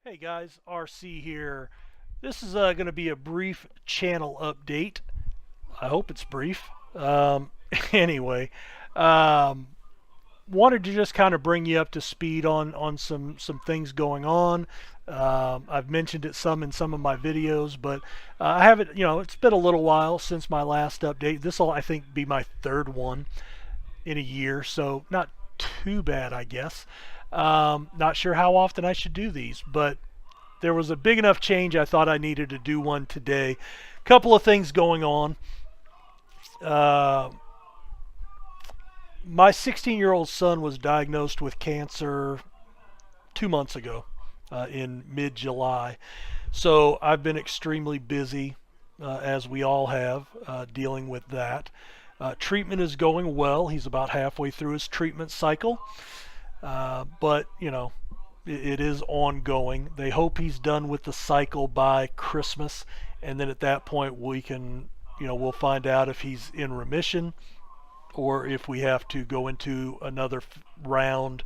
Hey guys, RC here. This is going to be a brief channel update. I hope it's brief. Anyway, um, wanted to just kind of bring you up to speed on some things going on. I've mentioned it some in some of my videos, but I haven't. It's been a little while since my last update. This will, I think, be my third one in a year, so not too bad, I guess. Not sure how often I should do these, but there was a big enough change I thought I needed to do one today. Couple of things going on. Uh, my 16-year-old son was diagnosed with cancer 2 months ago in mid-July. So I've been extremely busy, as we all have, dealing with that. Treatment is going well. He's about halfway through his treatment cycle. But, it is ongoing. They hope he's done with the cycle by Christmas, and then at that point we'll find out if he's in remission or if we have to go into another round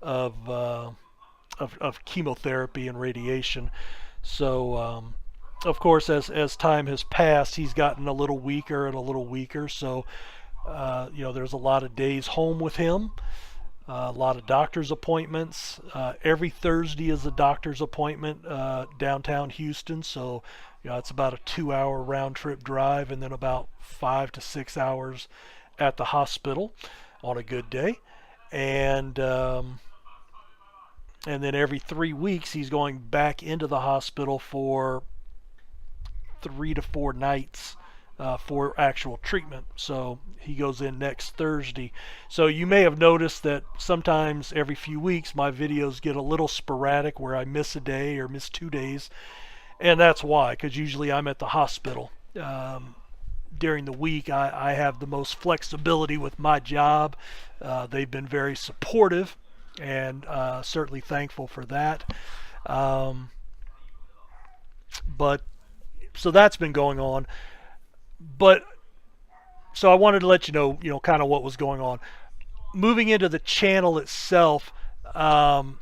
of of chemotherapy and radiation. So, of course, as time has passed, he's gotten a little weaker and a little weaker. So, there's a lot of days home with him. A lot of doctor's appointments. Every Thursday is a doctor's appointment downtown Houston, so it's about a 2-hour round trip drive, and then about 5 to 6 hours at the hospital on a good day, and then every 3 weeks he's going back into the hospital for 3 to 4 nights for actual treatment. So he goes in next Thursday. So you may have noticed that sometimes every few weeks my videos get a little sporadic where I miss a day or miss 2 days. And that's why, because usually I'm at the hospital. During the week, I have the most flexibility with my job. They've been very supportive and certainly thankful for that. Um, but so that's been going on. But so I wanted to let you know, kind of what was going on. Moving into the channel itself, um,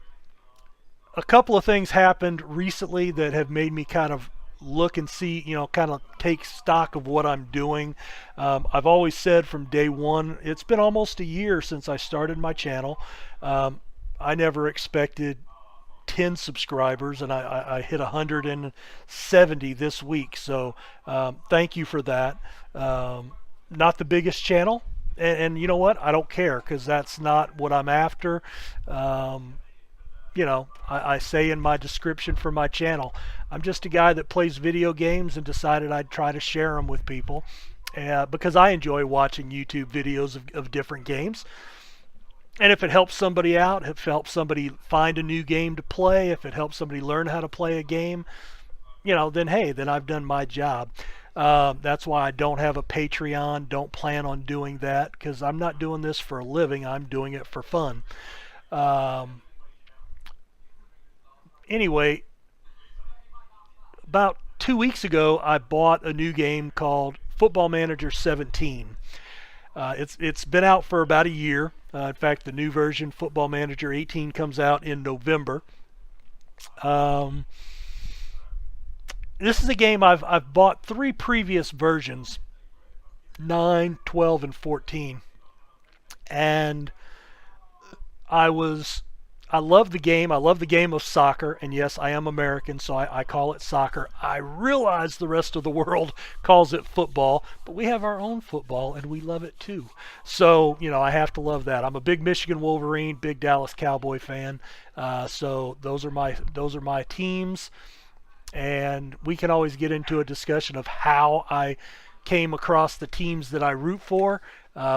a couple of things happened recently that have made me kind of look and see, kind of take stock of what I'm doing. I've always said from day one, it's been almost a year since I started my channel. I never expected 10 subscribers, and I hit 170 this week. So thank you for that. Not the biggest channel, and you know what? I don't care because that's not what I'm after. Um, I say in my description for my channel, I'm just a guy that plays video games and decided I'd try to share them with people because I enjoy watching YouTube videos of different games. And if it helps somebody out, if it helps somebody find a new game to play, if it helps somebody learn how to play a game, then hey, then I've done my job. That's why I don't have a Patreon, don't plan on doing that, because I'm not doing this for a living, I'm doing it for fun. Um, anyway, about 2 weeks ago, I bought a new game called Football Manager 17. It's been out for about a year. In fact, the new version, Football Manager 18, comes out in November. Um, this is a game I've bought 3 previous versions, 9, 12, and 14, and I was I love the game. I love the game of soccer, and yes, I am American, so I call it soccer. I realize the rest of the world calls it football, but we have our own football, and we love it too. So, I have to love that. I'm a big Michigan Wolverine, big Dallas Cowboy fan. So those are my teams, and we can always get into a discussion of how I came across the teams that I root for,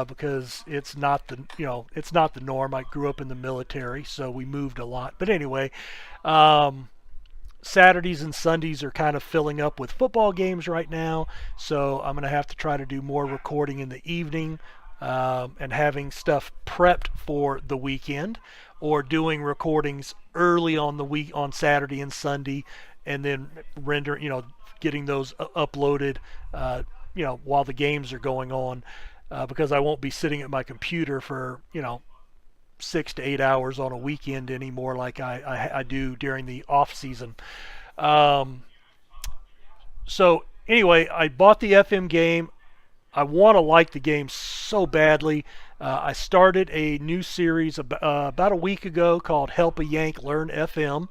because it's not the norm. I grew up in the military, so we moved a lot. But anyway, um, Saturdays and Sundays are kind of filling up with football games right now, so I'm going to have to try to do more recording in the evening, and having stuff prepped for the weekend, or doing recordings early on the week on Saturday and Sunday, and then getting those uploaded, while the games are going on, because I won't be sitting at my computer for 6 to 8 hours on a weekend anymore like I do during the off season. Um, so anyway, I bought the FM game. I want to like the game so badly. I started a new series about a week ago called Help a Yank Learn FM.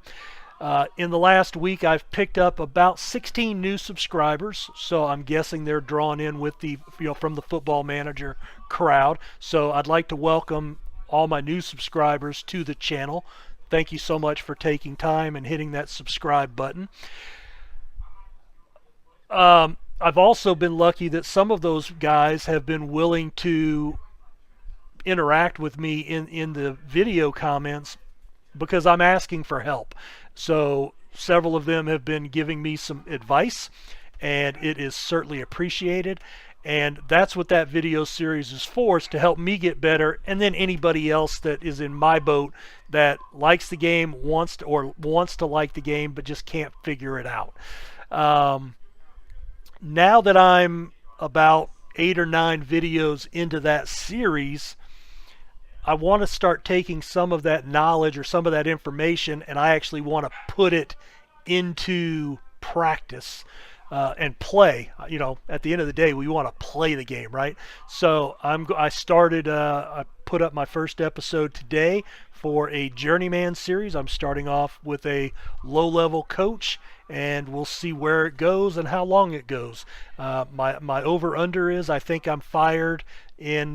In the last week, I've picked up about 16 new subscribers, so I'm guessing they're drawn in with the from the Football Manager crowd. So I'd like to welcome all my new subscribers to the channel. Thank you so much for taking time and hitting that subscribe button. I've also been lucky that some of those guys have been willing to interact with me in the video comments because I'm asking for help. So several of them have been giving me some advice, and it is certainly appreciated. And that's what that video series is for, is to help me get better, and then anybody else that is in my boat that likes the game, wants to like the game, but just can't figure it out. Now that I'm about 8 or 9 videos into that series, I want to start taking some of that knowledge or some of that information, and I actually want to put it into practice and play. At the end of the day, we want to play the game, right? So I put up my first episode today for a Journeyman series. I'm starting off with a low-level coach, and we'll see where it goes and how long it goes. My over-under is I think I'm fired in,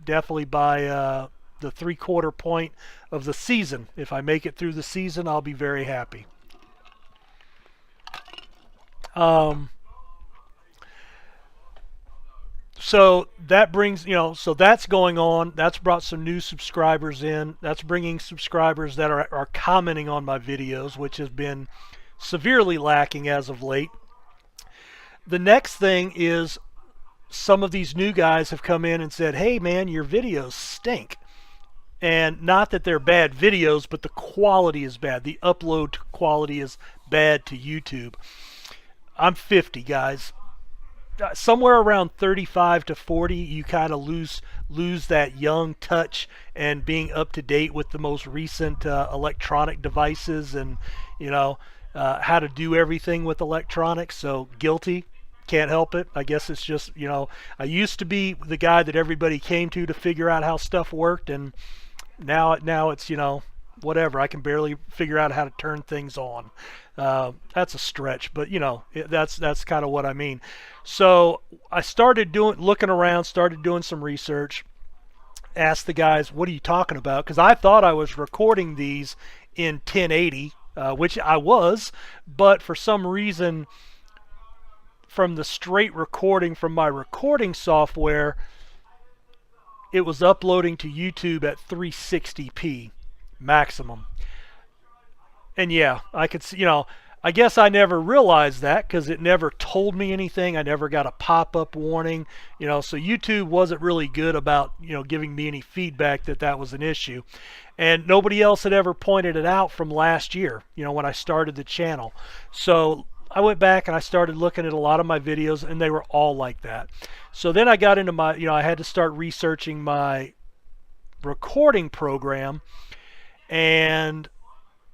definitely by the 3/4 point of the season. If I make it through the season, I'll be very happy. So that brings, so that's going on. That's brought some new subscribers in. That's bringing subscribers that are commenting on my videos, which has been severely lacking as of late. The next thing is some of these new guys have come in and said, hey man, your videos stink. And not that they're bad videos, but the quality is bad. The upload quality is bad to YouTube. I'm 50, guys. Somewhere around 35 to 40, you kind of lose that young touch and being up to date with the most recent electronic devices and how to do everything with electronics. So guilty, can't help it. I guess it's just I used to be the guy that everybody came to figure out how stuff worked, and now it's whatever. I can barely figure out how to turn things on. That's a stretch, but that's kind of what I mean. So I started looking around, started doing some research, asked the guys, what are you talking about? Because I thought I was recording these in 1080, which I was, but for some reason, from the straight recording from my recording software, it was uploading to YouTube at 360p maximum. And yeah, I could see, I guess I never realized that because it never told me anything. I never got a pop-up warning, so YouTube wasn't really good about, giving me any feedback that was an issue. And nobody else had ever pointed it out from last year, when I started the channel. So I went back and I started looking at a lot of my videos, and they were all like that. So then I got into my, I had to start researching my recording program, and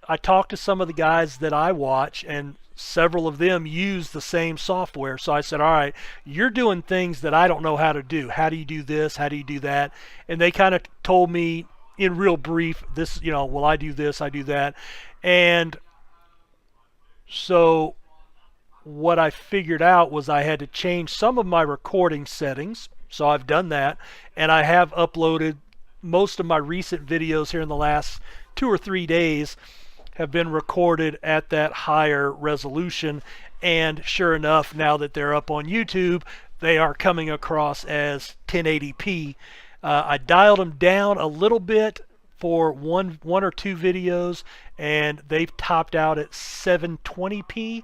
I talked to some of the guys that I watch, and several of them use the same software. So I said, all right, you're doing things that I don't know how to do. How do you do this? How do you do that? And they kind of told me in real brief, this, well, I do this, I do that. And so what I figured out was I had to change some of my recording settings. So I've done that, and I have uploaded most of my recent videos here in the last 2 or 3 days have been recorded at that higher resolution, and sure enough, now that they're up on YouTube, they are coming across as 1080p. I dialed them down a little bit for one or two videos, and they've topped out at 720p.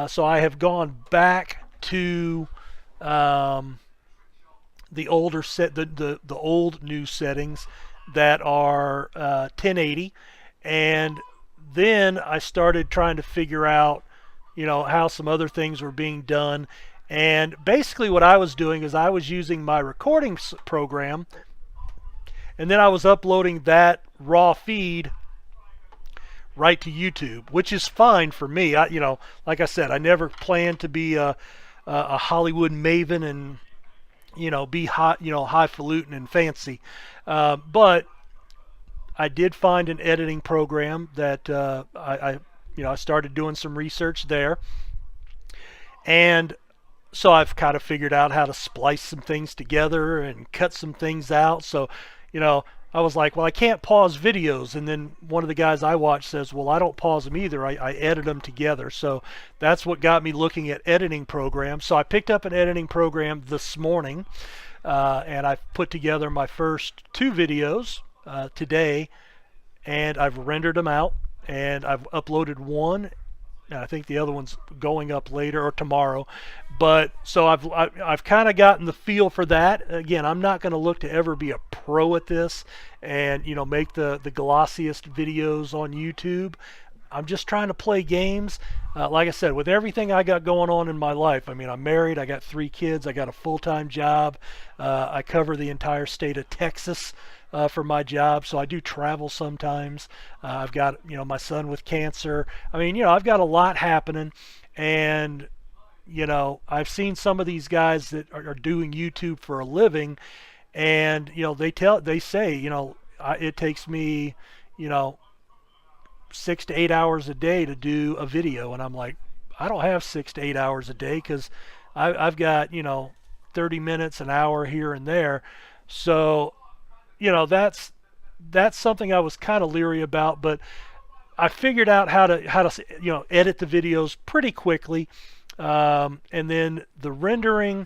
So I have gone back to the older the old new settings that are 1080, and then I started trying to figure out how some other things were being done. And basically what I was doing is I was using my recording program, and then I was uploading that raw feed right to YouTube, which is fine for me. Like I said, I never planned to be a Hollywood maven and be hot, highfalutin and fancy, but I did find an editing program that I started doing some research there, and so I've kind of figured out how to splice some things together and cut some things out. So, I was like, well, I can't pause videos. And then one of the guys I watch says, well, I don't pause them either. I edit them together. So that's what got me looking at editing programs. So I picked up an editing program this morning, and I've put together my first 2 videos today, and I've rendered them out, and I've uploaded one. And I think the other one's going up later or tomorrow. But so I've kind of gotten the feel for that. Again, I'm not going to look to ever be a pro at this and make the glossiest videos on YouTube. I'm just trying to play games. Like I said, with everything I got going on in my life, I mean, I'm married, I got 3 kids, I got a full-time job, I cover the entire state of Texas for my job, so I do travel sometimes. I've got my son with cancer. I mean, I've got a lot happening, and I've seen some of these guys that are doing YouTube for a living, and they say it takes me 6 to 8 hours a day to do a video, and I'm like, I don't have 6 to 8 hours a day because I've got 30 minutes, an hour here and there. So that's something I was kind of leery about, but I figured out how to edit the videos pretty quickly, and then the rendering.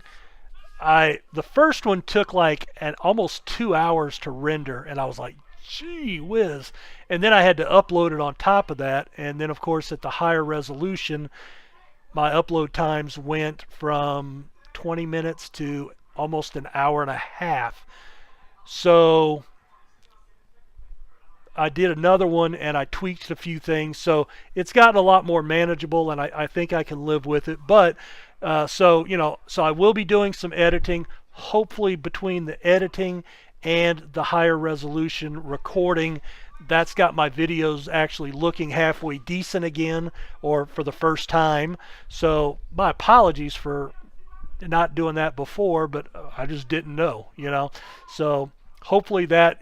The first one took like almost 2 hours to render, and I was like, gee whiz. And then I had to upload it on top of that, and then of course at the higher resolution, my upload times went from 20 minutes to almost an hour and a half. So I did another one and I tweaked a few things, so it's gotten a lot more manageable, and I think I can live with it. But so I will be doing some editing, hopefully between the editing and the higher resolution recording. That's got my videos actually looking halfway decent again, or for the first time. So my apologies for not doing that before, but I just didn't know, So hopefully that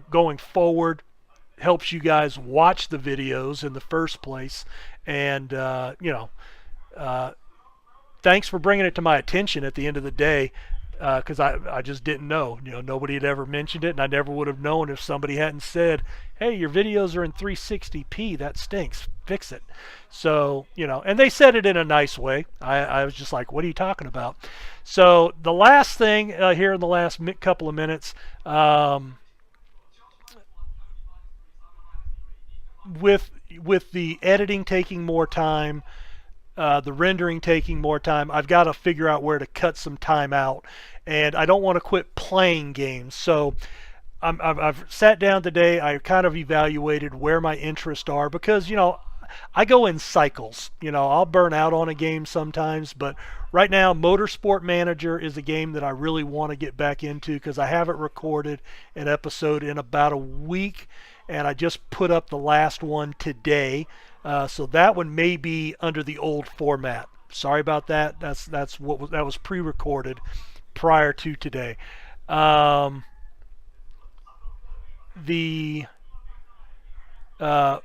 going forward helps you guys watch the videos in the first place. And thanks for bringing it to my attention at the end of the day, because I just didn't know. Nobody had ever mentioned it, and I never would have known if somebody hadn't said, hey, your videos are in 360p, that stinks, fix it. So and they said it in a nice way. I was just like, what are you talking about? So the last thing here in the last couple of minutes, with the editing taking more time, the rendering taking more time, I've got to figure out where to cut some time out, and I don't want to quit playing games. So I've sat down today, I kind of evaluated where my interests are, because I go in cycles. I'll burn out on a game sometimes, but right now Motorsport Manager is a game that I really want to get back into, because I haven't recorded an episode in about a week, and I just put up the last one today. So that one may be under the old format. Sorry about that. That was pre-recorded prior to today. The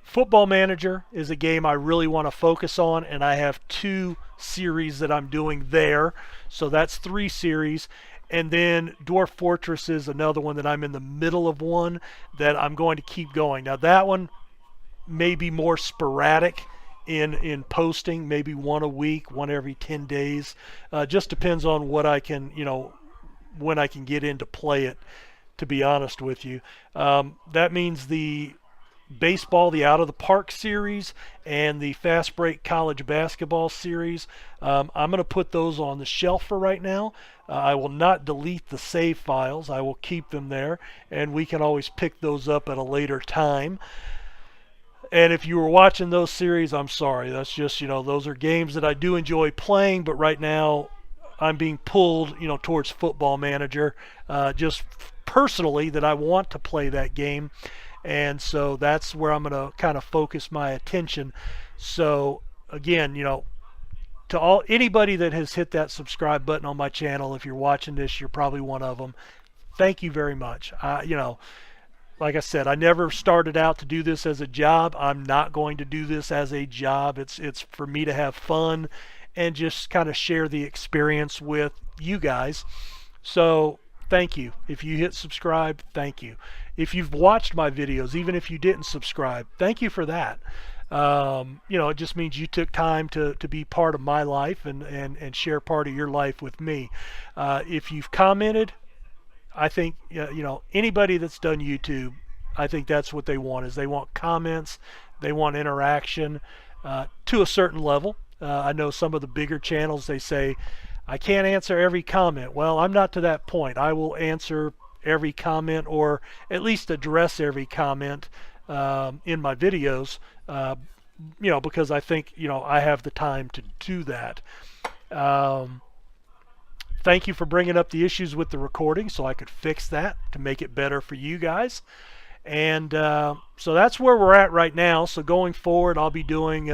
Football Manager is a game I really want to focus on, and I have 2 series that I'm doing there. So that's 3 series. And then Dwarf Fortress is another one that I'm in the middle of one that I'm going to keep going. Now that one may be more sporadic in posting, maybe one a week, one every 10 days. Just depends on what I can, when I can get in to play it, to be honest with you. That means the baseball, the Out of the Park series, and the Fast Break College Basketball series, I'm going to put those on the shelf for right now. I will not delete the save files. I will keep them there, and we can always pick those up at a later time. And if you were watching those series, I'm sorry. That's just, those are games that I do enjoy playing, but right now I'm being pulled, towards Football Manager, just personally that I want to play that game, and so that's where I'm going to kind of focus my attention. So again, to all anybody that has hit that subscribe button on my channel, if you're watching this, you're probably one of them. Thank you very much. Like I said, I never started out to do this as a job. I'm not going to do this as a job. It's for me to have fun and just kind of share the experience with you guys. So thank you. If you hit subscribe, thank you. If you've watched my videos, even if you didn't subscribe, thank you for that. It just means you took time to be part of my life and share part of your life with me. If you've commented, I think anybody that's done YouTube, I think that's what they want, is they want comments, they want interaction to a certain level. I know some of the bigger channels, they say, I can't answer every comment. Well, I'm not to that point. I will answer every comment, or at least address every comment in my videos, because I think I have the time to do that. Thank you for bringing up the issues with the recording so I could fix that to make it better for you guys. And so that's where we're at right now. So going forward, I'll be doing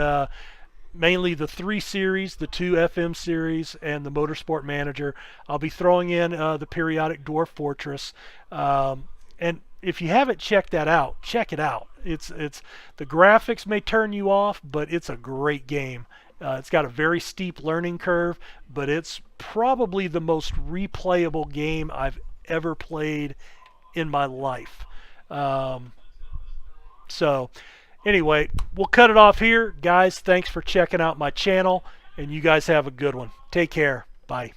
mainly the 3 series, the 2 FM series, and the Motorsport Manager. I'll be throwing in the periodic Dwarf Fortress. And if you haven't checked that out, check it out. It's the graphics may turn you off, but it's a great game. It's got a very steep learning curve, but it's probably the most replayable game I've ever played in my life. So anyway, we'll cut it off here. Guys, thanks for checking out my channel, and you guys have a good one. Take care. Bye.